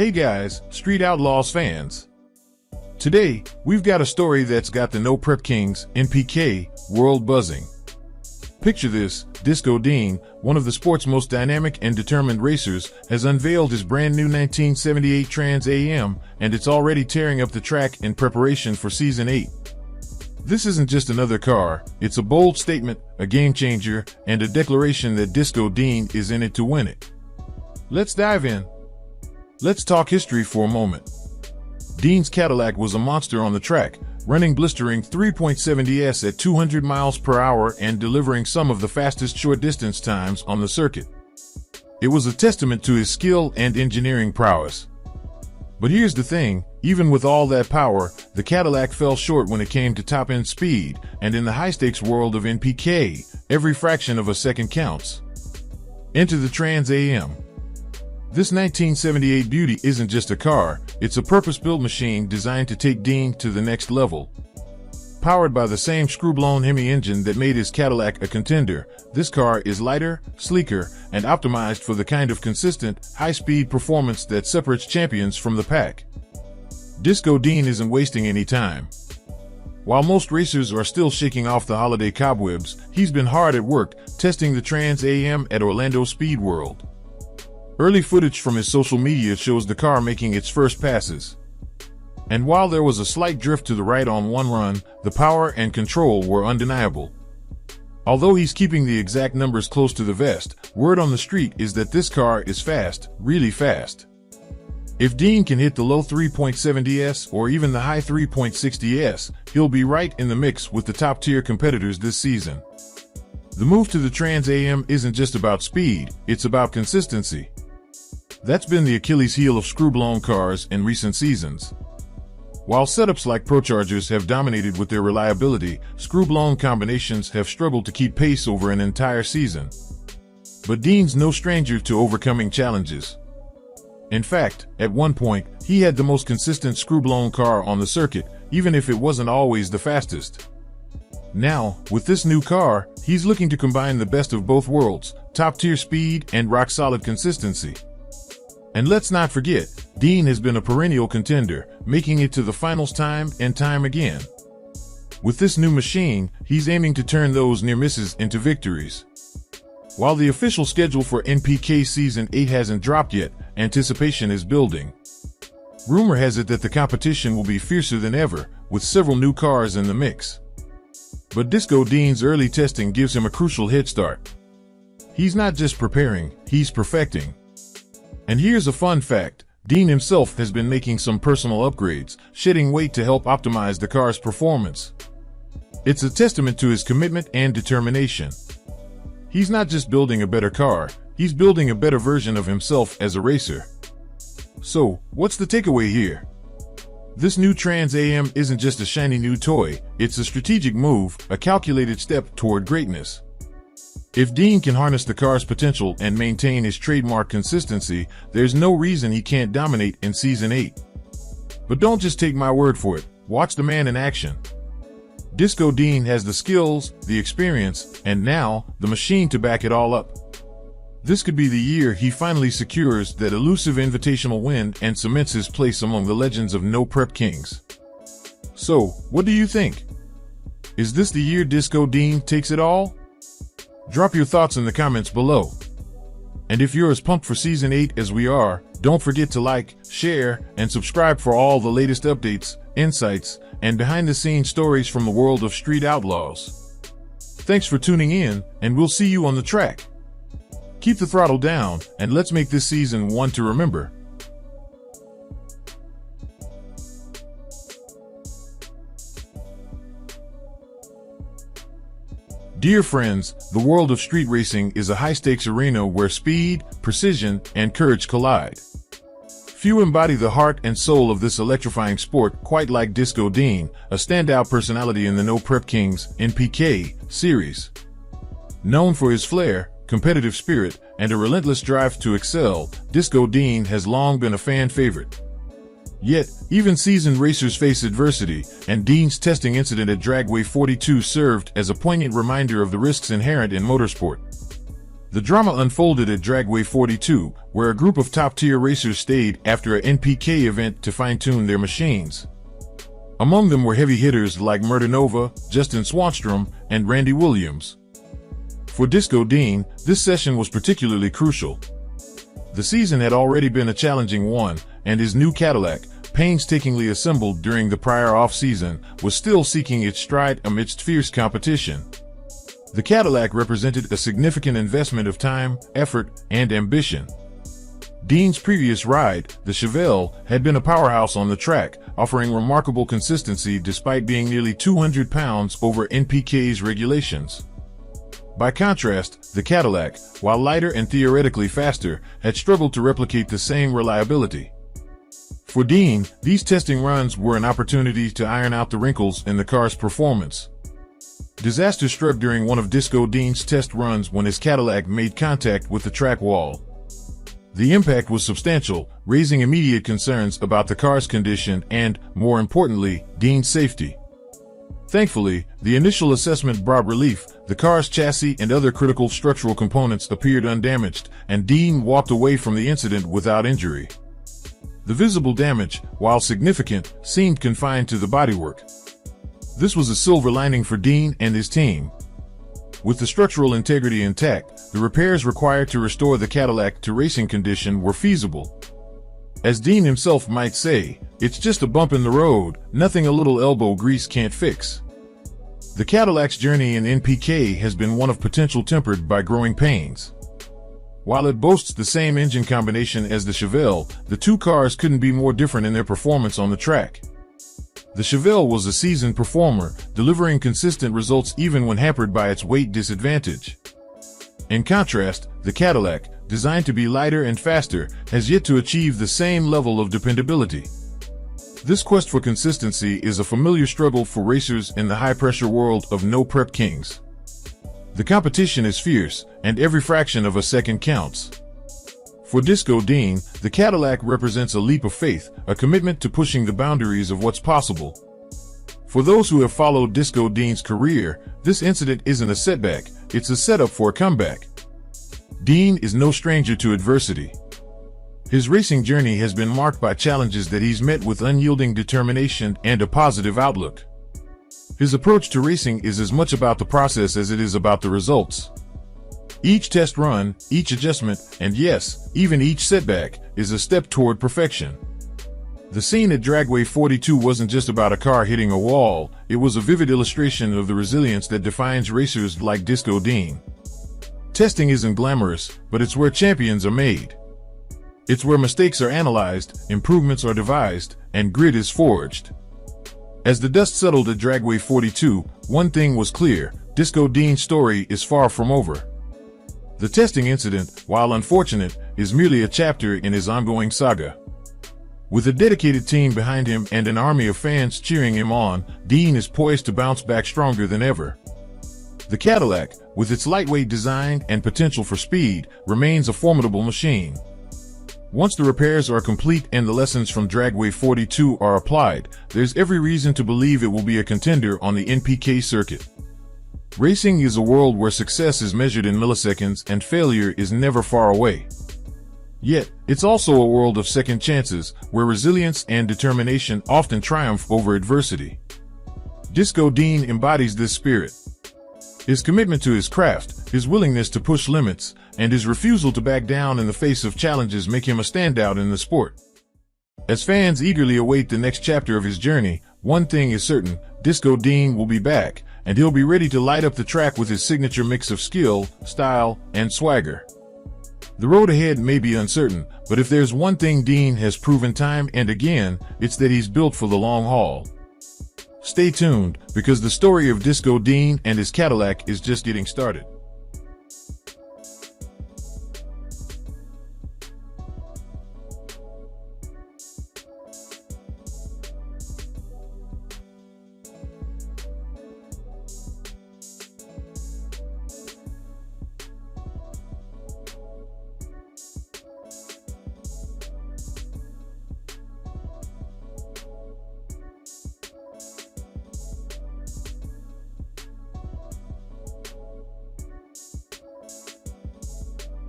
Hey guys, Street Outlaws fans. Today, we've got a story that's got the No Prep Kings, NPK, world buzzing. Picture this, Disco Dean, one of the sport's most dynamic and determined racers, has unveiled his brand new 1978 Trans Am, and it's already tearing up the track in preparation for Season 8. This isn't just another car, it's a bold statement, a game changer, and a declaration that Disco Dean is in it to win it. Let's dive in. Let's talk history for a moment. Dean's Cadillac was a monster on the track, running blistering 3.70s at 200 miles per hour and delivering some of the fastest short-distance times on the circuit. It was a testament to his skill and engineering prowess. But here's the thing, even with all that power, the Cadillac fell short when it came to top-end speed, and in the high-stakes world of NPK, every fraction of a second counts. Enter the Trans Am. This 1978 beauty isn't just a car, it's a purpose-built machine designed to take Dean to the next level. Powered by the same screw-blown Hemi engine that made his Cadillac a contender, this car is lighter, sleeker, and optimized for the kind of consistent, high-speed performance that separates champions from the pack. Disco Dean isn't wasting any time. While most racers are still shaking off the holiday cobwebs, he's been hard at work, testing the Trans Am at Orlando Speed World. Early footage from his social media shows the car making its first passes. And while there was a slight drift to the right on one run, the power and control were undeniable. Although he's keeping the exact numbers close to the vest, word on the street is that this car is fast, really fast. If Dean can hit the low 3.70s or even the high 3.60s, he'll be right in the mix with the top-tier competitors this season. The move to the Trans Am isn't just about speed, it's about consistency. That's been the Achilles heel of screw-blown cars in recent seasons. While setups like Prochargers have dominated with their reliability, screw-blown combinations have struggled to keep pace over an entire season. But Dean's no stranger to overcoming challenges. In fact, at one point, he had the most consistent screw-blown car on the circuit, even if it wasn't always the fastest. Now, with this new car, he's looking to combine the best of both worlds, top-tier speed and rock-solid consistency. And let's not forget, Dean has been a perennial contender, making it to the finals time and time again. With this new machine, he's aiming to turn those near misses into victories. While the official schedule for NPK Season 8 hasn't dropped yet, anticipation is building. Rumor has it that the competition will be fiercer than ever, with several new cars in the mix. But Disco Dean's early testing gives him a crucial head start. He's not just preparing, he's perfecting. And here's a fun fact, Dean himself has been making some personal upgrades, shedding weight to help optimize the car's performance. It's a testament to his commitment and determination. He's not just building a better car, he's building a better version of himself as a racer. So, what's the takeaway here? This new Trans Am isn't just a shiny new toy, it's a strategic move, a calculated step toward greatness. If Dean can harness the car's potential and maintain his trademark consistency, there's no reason he can't dominate in Season 8. But don't just take my word for it, watch the man in action. Disco Dean has the skills, the experience, and now, the machine to back it all up. This could be the year he finally secures that elusive invitational win and cements his place among the legends of No Prep Kings. So, what do you think? Is this the year Disco Dean takes it all? Drop your thoughts in the comments below. And if you're as pumped for Season 8 as we are, don't forget to like, share, and subscribe for all the latest updates, insights, and behind-the-scenes stories from the world of Street Outlaws. Thanks for tuning in, and we'll see you on the track. Keep the throttle down, and let's make this season one to remember. Dear friends, the world of street racing is a high-stakes arena where speed, precision, and courage collide. Few embody the heart and soul of this electrifying sport quite like Disco Dean, a standout personality in the No Prep Kings NPK series. Known for his flair, competitive spirit, and a relentless drive to excel, Disco Dean has long been a fan favorite. Yet, even seasoned racers face adversity, and Dean's testing incident at Dragway 42 served as a poignant reminder of the risks inherent in motorsport. The drama unfolded at Dragway 42, where a group of top-tier racers stayed after a NPK event to fine-tune their machines. Among them were heavy hitters like Nova, Justin Swanstrom, and Randy Williams. For Disco Dean, this session was particularly crucial. The season had already been a challenging one, and his new Cadillac, painstakingly assembled during the prior off-season, was still seeking its stride amidst fierce competition. The Cadillac represented a significant investment of time, effort, and ambition. Dean's previous ride, the Chevelle, had been a powerhouse on the track, offering remarkable consistency despite being nearly 200 pounds over NPK's regulations. By contrast, the Cadillac, while lighter and theoretically faster, had struggled to replicate the same reliability. For Dean, these testing runs were an opportunity to iron out the wrinkles in the car's performance. Disaster struck during one of Disco Dean's test runs when his Cadillac made contact with the track wall. The impact was substantial, raising immediate concerns about the car's condition and, more importantly, Dean's safety. Thankfully, the initial assessment brought relief. The car's chassis and other critical structural components appeared undamaged, and Dean walked away from the incident without injury. The visible damage, while significant, seemed confined to the bodywork. This was a silver lining for Dean and his team. With the structural integrity intact, the repairs required to restore the Cadillac to racing condition were feasible. As Dean himself might say, "It's just a bump in the road, nothing a little elbow grease can't fix." The Cadillac's journey in NPK has been one of potential tempered by growing pains. While it boasts the same engine combination as the Chevelle, the two cars couldn't be more different in their performance on the track. The Chevelle was a seasoned performer, delivering consistent results even when hampered by its weight disadvantage. In contrast, the Cadillac, designed to be lighter and faster, has yet to achieve the same level of dependability. This quest for consistency is a familiar struggle for racers in the high-pressure world of no-prep kings. The competition is fierce, and every fraction of a second counts. For Disco Dean, the Cadillac represents a leap of faith, a commitment to pushing the boundaries of what's possible. For those who have followed Disco Dean's career, this incident isn't a setback, it's a setup for a comeback. Dean is no stranger to adversity. His racing journey has been marked by challenges that he's met with unyielding determination and a positive outlook. His approach to racing is as much about the process as it is about the results. Each test run, each adjustment, and yes, even each setback, is a step toward perfection. The scene at Dragway 42 wasn't just about a car hitting a wall, it was a vivid illustration of the resilience that defines racers like Disco Dean. Testing isn't glamorous, but it's where champions are made. It's where mistakes are analyzed, improvements are devised, and grit is forged. As the dust settled at Dragway 42, one thing was clear: Disco Dean's story is far from over. The testing incident, while unfortunate, is merely a chapter in his ongoing saga. With a dedicated team behind him and an army of fans cheering him on, Dean is poised to bounce back stronger than ever. The Cadillac, with its lightweight design and potential for speed, remains a formidable machine. Once the repairs are complete and the lessons from Dragway 42 are applied, there's every reason to believe it will be a contender on the NPK circuit. Racing is a world where success is measured in milliseconds and failure is never far away. Yet, it's also a world of second chances, where resilience and determination often triumph over adversity. Disco Dean embodies this spirit. His commitment to his craft, his willingness to push limits, and his refusal to back down in the face of challenges make him a standout in the sport. As fans eagerly await the next chapter of his journey, one thing is certain: Disco Dean will be back, and he'll be ready to light up the track with his signature mix of skill, style, and swagger. The road ahead may be uncertain, but if there's one thing Dean has proven time and again, it's that he's built for the long haul. Stay tuned, because the story of Disco Dean and his Cadillac is just getting started.